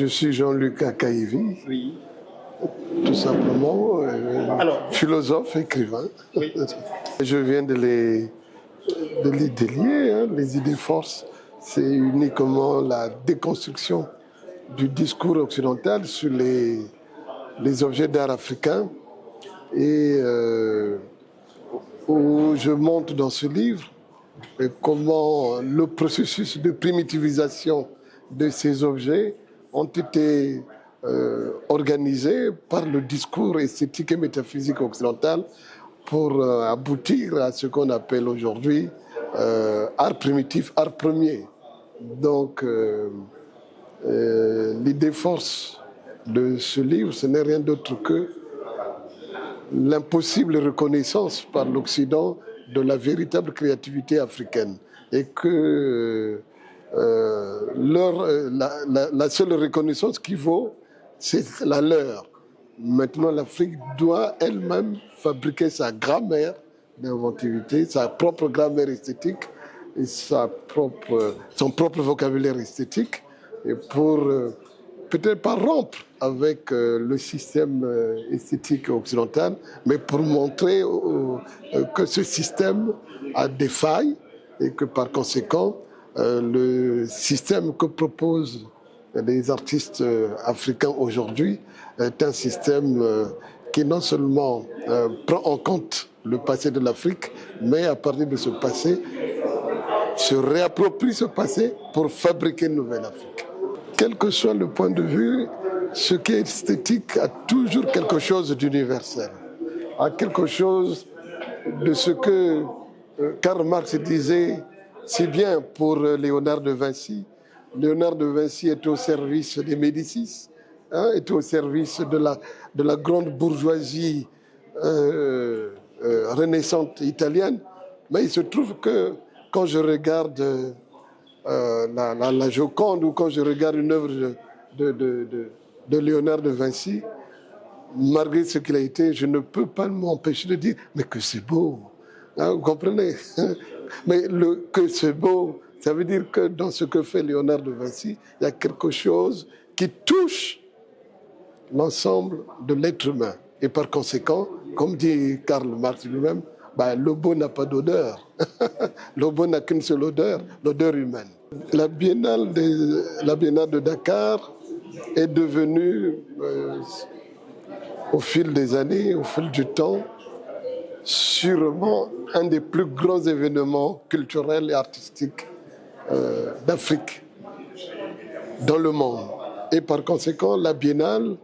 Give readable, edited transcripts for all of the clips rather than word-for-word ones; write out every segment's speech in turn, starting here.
Je suis Jean-Luc Akaïvi, Oui. tout simplement, Alors, philosophe, écrivain. oui. Je viens de les délier, hein, les idées forces. C'est uniquement la déconstruction du discours occidental sur les objets d'art africains. Et où je montre dans ce livre comment le processus de primitivisation de ces objets ont été organisés par le discours esthétique et métaphysique occidental pour aboutir à ce qu'on appelle aujourd'hui art primitif, art premier. Donc l'idée force de ce livre, ce n'est rien d'autre que l'impossible reconnaissance par l'Occident de la véritable créativité africaine et que la seule reconnaissance qui vaut, c'est la leur. Maintenant, l'Afrique doit elle-même fabriquer sa grammaire d'inventivité, sa propre grammaire esthétique et son propre vocabulaire esthétique, et pour peut-être pas rompre avec le système esthétique occidental, mais pour montrer que ce système a des failles et que par conséquent, le système que proposent les artistes africains aujourd'hui est un système qui non seulement prend en compte le passé de l'Afrique, mais à partir de ce passé, se réapproprie ce passé pour fabriquer une nouvelle Afrique. Quel que soit le point de vue, ce qui est esthétique a toujours quelque chose d'universel, a quelque chose de ce que Karl Marx disait si bien pour Léonard de Vinci. Léonard de Vinci est au service des Médicis, hein, est au service de la grande bourgeoisie renaissante italienne, mais il se trouve que quand je regarde la Joconde ou quand je regarde une œuvre de Léonard de Vinci, malgré ce qu'il a été, je ne peux pas m'empêcher de dire mais que c'est beau, hein, vous comprenez? Mais que c'est beau, ça veut dire que dans ce que fait Léonard de Vinci, il y a quelque chose qui touche l'ensemble de l'être humain. Et par conséquent, comme dit Karl Marx lui-même, le beau n'a pas d'odeur. Le beau n'a qu'une seule odeur, l'odeur humaine. La Biennale de Dakar est devenue, au fil des années, au fil du temps, sûrement un des plus grands événements culturels et artistiques d'Afrique, dans le monde. Et par conséquent, la Biennale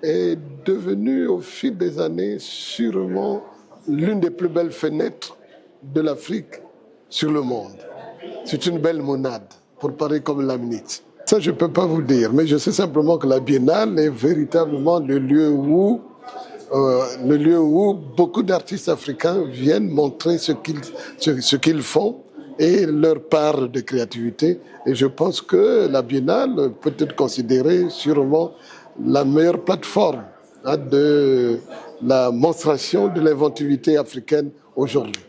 est devenue, au fil des années, sûrement l'une des plus belles fenêtres de l'Afrique sur le monde. C'est une belle monade, pour parler comme Lamnitz. Ça, je ne peux pas vous dire, mais je sais simplement que la Biennale est véritablement le lieu où beaucoup d'artistes africains viennent montrer ce qu'ils font et leur part de créativité. Et je pense que la Biennale peut être considérée sûrement la meilleure plateforme de la monstration de l'inventivité africaine aujourd'hui.